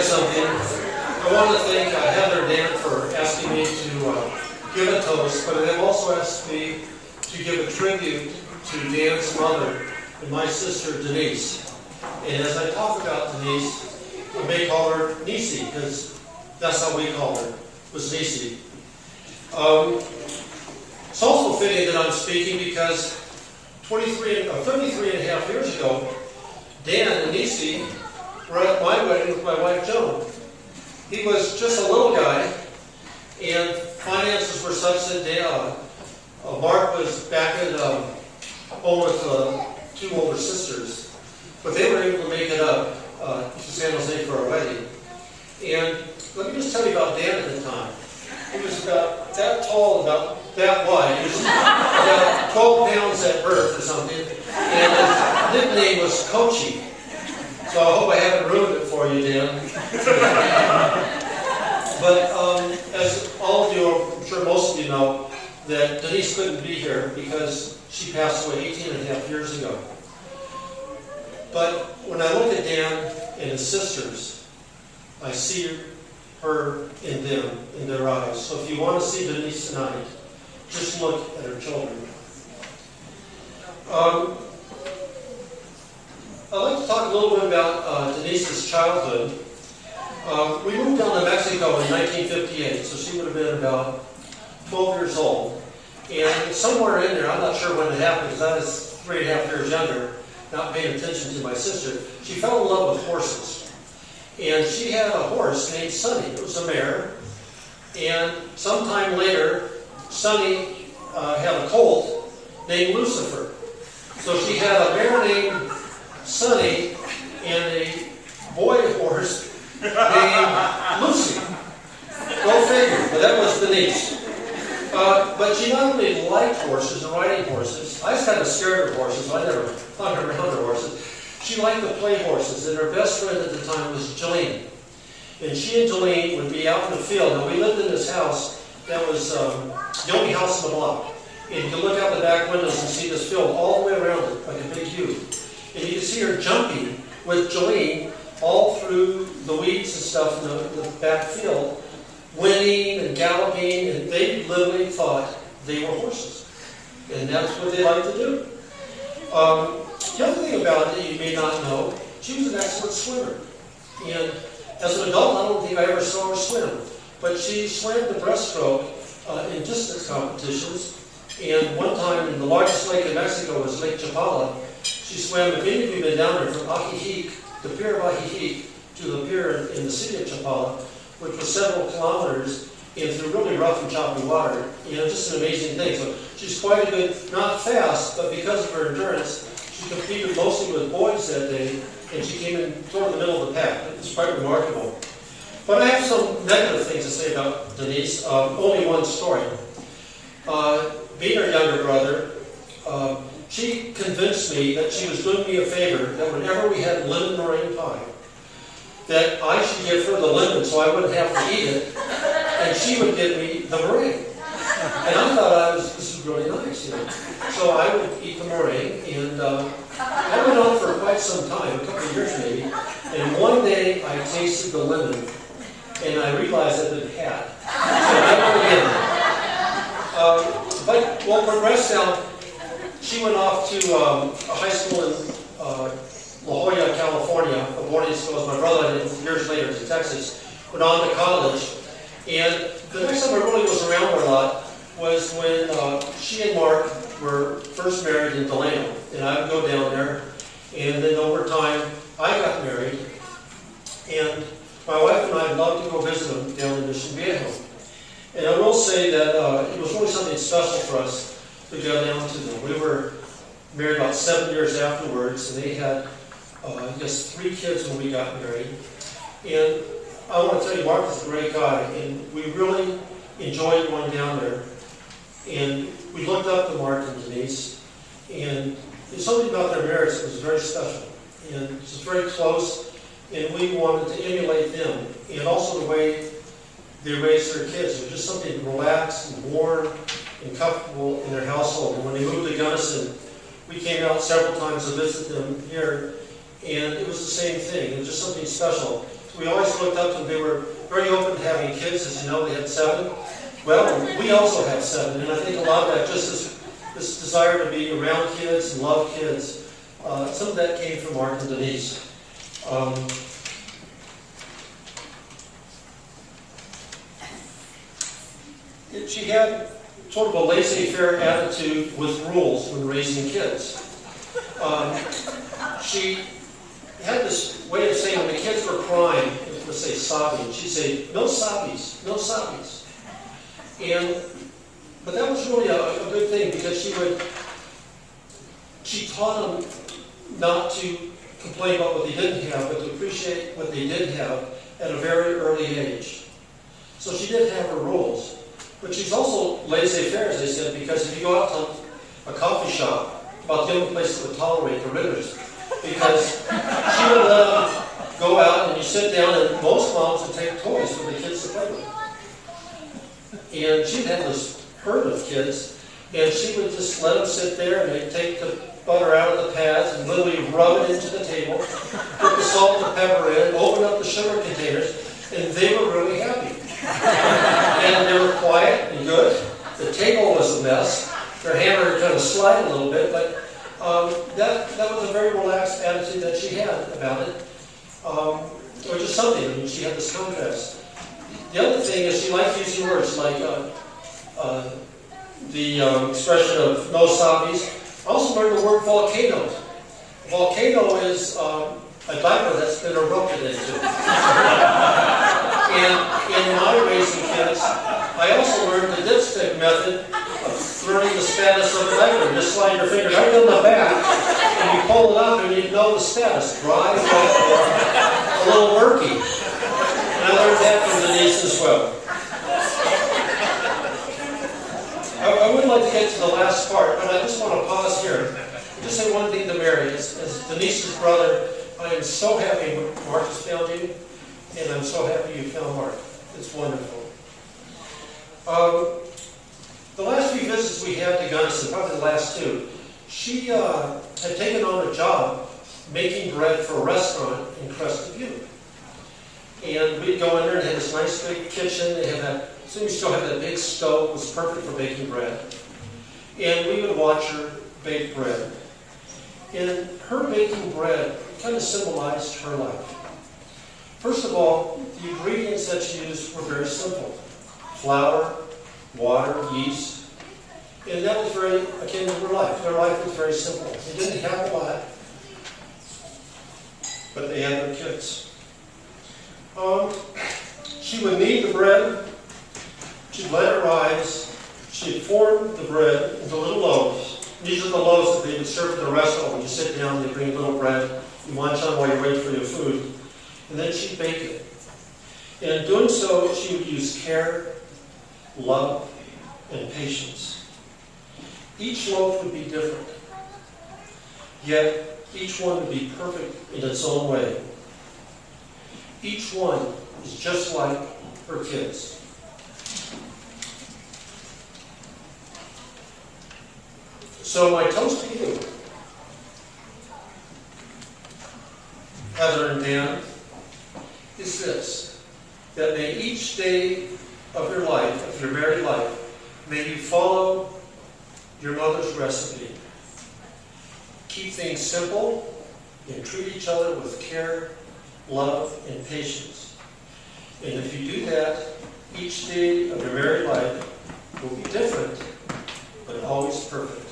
something. I want to thank Heather and Dan for asking me to give a toast, but they've also asked me to give a tribute to Dan's mother and my sister Denise. And as I talk about Denise, I may call her Nisie, because that's how we called her, was Nisie. It's also fitting that I'm speaking because 33 and a half years ago, Dan and Nisie were at my wedding with my wife Joan. He was just a little guy, and finances were such that Mark was back at home with two older sisters, but they were able to make it up to San Jose for our wedding. And let me just tell you about Dan at the time. He was about that tall, about that wide. He was about 12 pounds at birth or something, and his nickname was Coachy. So I hope I haven't ruined it for you, Dan. But as all of you, I'm sure most of you know, that Denise couldn't be here because she passed away 18 and a half years ago. But when I look at Dan and his sisters, I see her in them, in their eyes. So if you want to see Denise tonight, just look at her children. I'd like to talk a little bit about Denise's childhood. We moved down to Mexico in 1958, so she would have been about 12 years old. And somewhere in there, I'm not sure when it happened, because I was 3.5 years younger, not paying attention to my sister, she fell in love with horses. And she had a horse named Sonny. It was a mare. And sometime later, Sonny had a colt named Lucifer. So she had a mare named Sonny and a boy horse named Lucy. Go figure. But that was Denise. But she not only liked horses and riding horses. I was kind of scared of horses. I never hung around her horses. She liked to play horses, and her best friend at the time was Jolene. And she and Jolene would be out in the field. Now, we lived in this house that was the only house in the block. And you could look out the back windows and see this field all the way around it, like a big U. And you could see her jumping with Jolene all through the weeds and stuff in the back field, whinnying and galloping, and they literally thought they were horses. And that's what they liked to do. The other thing about it you may not know, she was an excellent swimmer. And as an adult, I don't think I ever saw her swim. But she swam the breaststroke in distance competitions. And one time, in the largest lake in Mexico was Lake Chapala. She swam, if any of you have been down there, from Ajijic, the pier of Ajijic, to the pier in the city of Chapala, which was several kilometers, and through really rough and choppy water. You know, just an amazing thing. So she's quite a good, not fast, but because of her endurance, she competed mostly with boys that day, and she came in toward the middle of the pack. It's quite remarkable. But I have some negative things to say about Denise. Only one story. Being her younger brother, she convinced me that she was doing me a favor, that whenever we had lemon meringue pie, that I should give her the lemon so I wouldn't have to eat it, and she would give me the meringue. And I thought this is really nice, you know. So I would eat the meringue, and that went on for quite some time, a couple of years maybe. And one day I tasted the lemon, and I realized I'd been had. So I went again. But we'll progress now. She went off to a high school in La Jolla, California, a boarding school, as my brother did years later to Texas, went on to college. And the next time I really was around her a lot was when she and Mark were first married in Delano. And I would go down there, and then over time, I got married. And my wife and I loved to go visit them down in Mission Viejo. And I will say that it was really something special for us to go down to them. We were married about 7 years afterwards, and they had, I guess, 3 kids when we got married. And I want to tell you, Mark is a great guy, and we really enjoyed going down there. And we looked up to Mark and Denise, and there's something about their marriage that was very special. And it was very close, and we wanted to emulate them, and also the way they raised their kids. It was just something relaxed and warm and comfortable in their household. And when they moved to Gunnison, we came out several times to visit them here, and it was the same thing. It was just something special. we always looked up to them. They were very open to having kids. As you know, they had 7. Well, we also have 7, and I think a lot of that just is this desire to be around kids and love kids. Some of that came from Mark and Denise. She had sort of a laissez-faire attitude with rules when raising kids. She had this way of saying when the kids were crying, let's say sobbing, she'd say, no sobbies, no sobbies. But that was really a good thing because she taught them not to complain about what they didn't have, but to appreciate what they did have at a very early age. So she did have her rules. But she's also laissez-faire, as I said, because if you go out to a coffee shop, about the only place that would tolerate the Ritters, because she would let them go out and you sit down, and most moms would take toys for the kids to play with. And she'd have this herd of kids, and she would just let them sit there, and they'd take the butter out of the pads and literally rub it into the table, put the salt and the pepper in, open up the sugar containers, and they were really happy. And they were quiet and good. The table was a mess. Their hammer would kind of slide a little bit, but that was a very relaxed attitude that she had about it. Or just something. I mean, she had this contrast. The other thing is she liked using words like the expression of no sobbies. I also learned the word volcano. Volcano is a diaper that's been erupted into. And in my raising kids, I also learned the dipstick method of learning the status of the diaper. Just slide your finger right in the back, and you pull it up, and you know the status: dry, wet, or a little murky. And I learned that from Denise as well. I would like to get to the last part, but I just want to pause here and just say one thing to Mary. As Denise's brother, I am so happy Mark has found you, and I'm so happy you found Mark. It's wonderful. The last few visits we had to Gunnison, probably the last 2, she had taken on a job making bread for a restaurant in Crested View. And we'd go in there and had this nice big kitchen. They had that, so we still had that big stove. It was perfect for baking bread. And we would watch her bake bread. And her baking bread kind of symbolized her life. First of all, the ingredients that she used were very simple. Flour, water, yeast. And that was very akin to her life. Their life was very simple. They didn't have a lot, but they had their kids. She would knead the bread. She'd let it rise. She'd form the bread into little loaves. These are the loaves that they would serve in the restaurant. When you sit down, they bring little bread. You munch on while you wait for your food. And then she'd bake it. And in doing so, she would use care, love, and patience. Each loaf would be different, yet each one would be perfect in its own way. Each one is just like her kids. So my toast to you, Heather and Dan, is this: that may each day of your life, of your married life, may you follow your mother's recipe. Keep things simple and treat each other with care, love, and patience. And if you do that, each day of your married life will be different, but always perfect.